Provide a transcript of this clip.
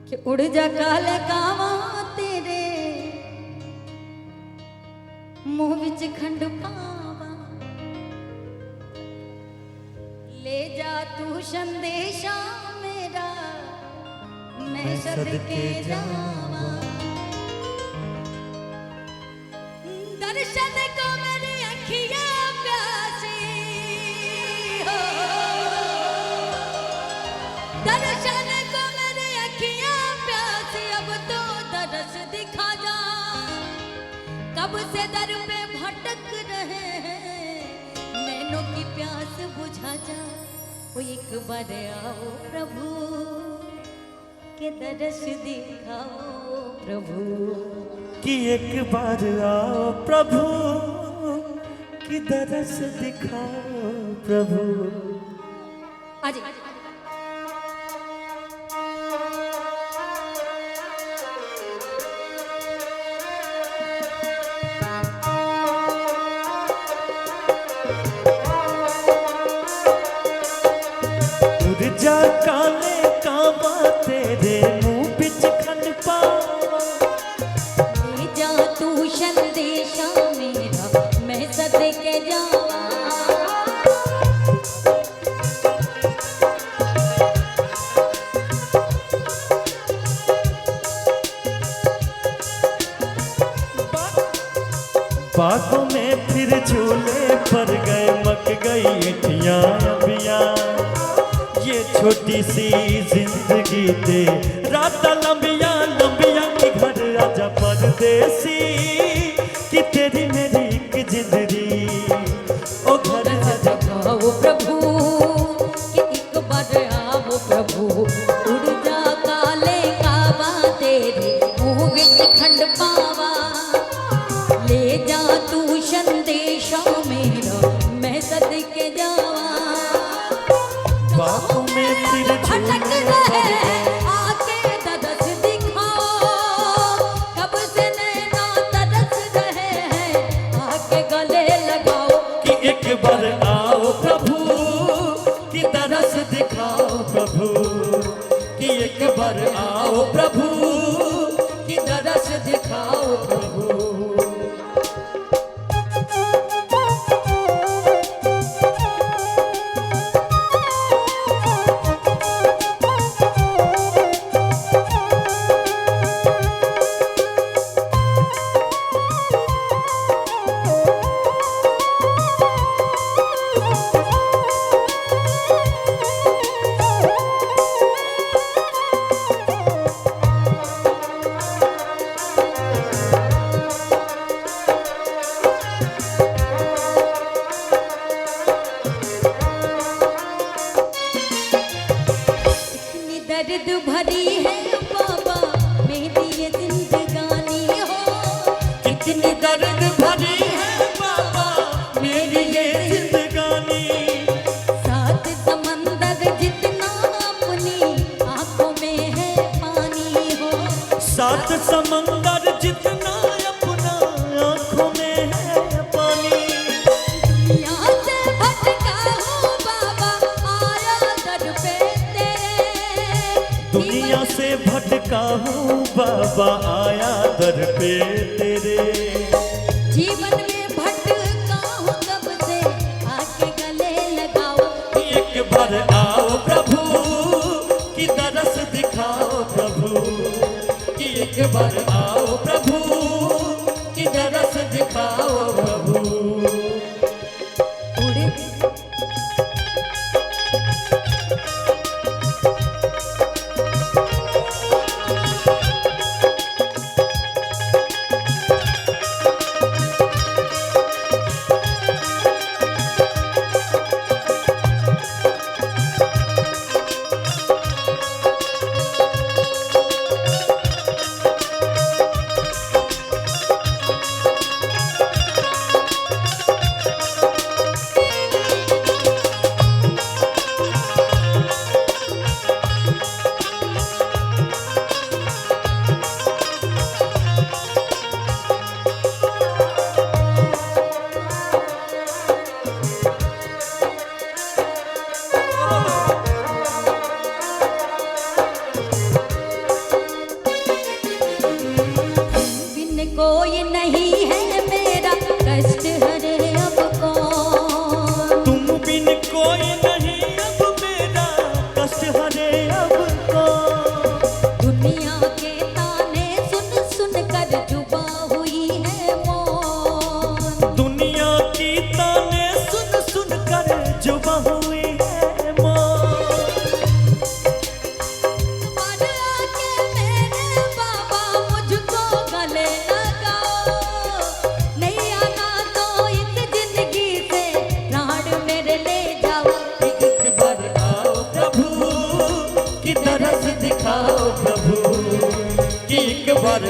कि उड़ जा काले कावा तेरे मुंह विच खंड पावा, ले जा तू संदेशा मेरा मैं सदके जावा। दर्शन को मेरी अखियां प्यासी हो, दर्शन को मेरी अखियां प्यासी, अब तो दरस दिखा जा। कब से दर पे भटक रहे हैं, नैनों की प्यास बुझा जा। वो एक बार आओ प्रभु के दरस दिखाओ प्रभु, कि एक बार आओ प्रभु की दरस दिखाओ प्रभु। आज उड़ जा काले कावा तेरे मुंह बिच खंड पावा, ले जा तू संदेशा मेरा मैं सदके जावा। बागों में फिर झूले पर गए मक गई एठियां अबियां, ये छोटी सी जिंदगी दे रात लंबिया लंबिया की घर आजा परदेसी, कि तेरी मेरी एक जिंदगी ओ घर आजा। आओ प्रभु कि एक बार आओ प्रभु, उड़ जा काले कावा तेरे मुंह विच खंड पावा, ले जा तू संदेशा मेरा मैं सदके जावा। बागों में फिर भटक रहे आके दरस दिखाओ, कब से नैना तरस रहे हैं आके गले लगाओ। कि एक बार आओ प्रभु की दरस दिखाओ प्रभु, कि एक बार आओ प्रभु की दरस दिखाओ प्रभु। दर्द भरी है बाबा मेरी ये जिंदगानी हो, कितनी दर्द भरी है बाबा मेरी ये जिंदगानी, सात समंदर जितना अपनी आंखों में है पानी हो, सात समंदर जितना अपना आंखों में है पानी। यहाँ से भटका हूँ बाबा आया दर पे तेरे, दुनिया से भटका हूँ बाबा आया दर पे तेरे, जीवन में भटका हूँ कब से आके गले लगाओ। एक बार आओ प्रभु की दरस दिखाओ प्रभु, कि एक बार आओ प्रभु की दरस दिखाओ प्रभु। उड़ दिखाओ प्रभु कि एक बार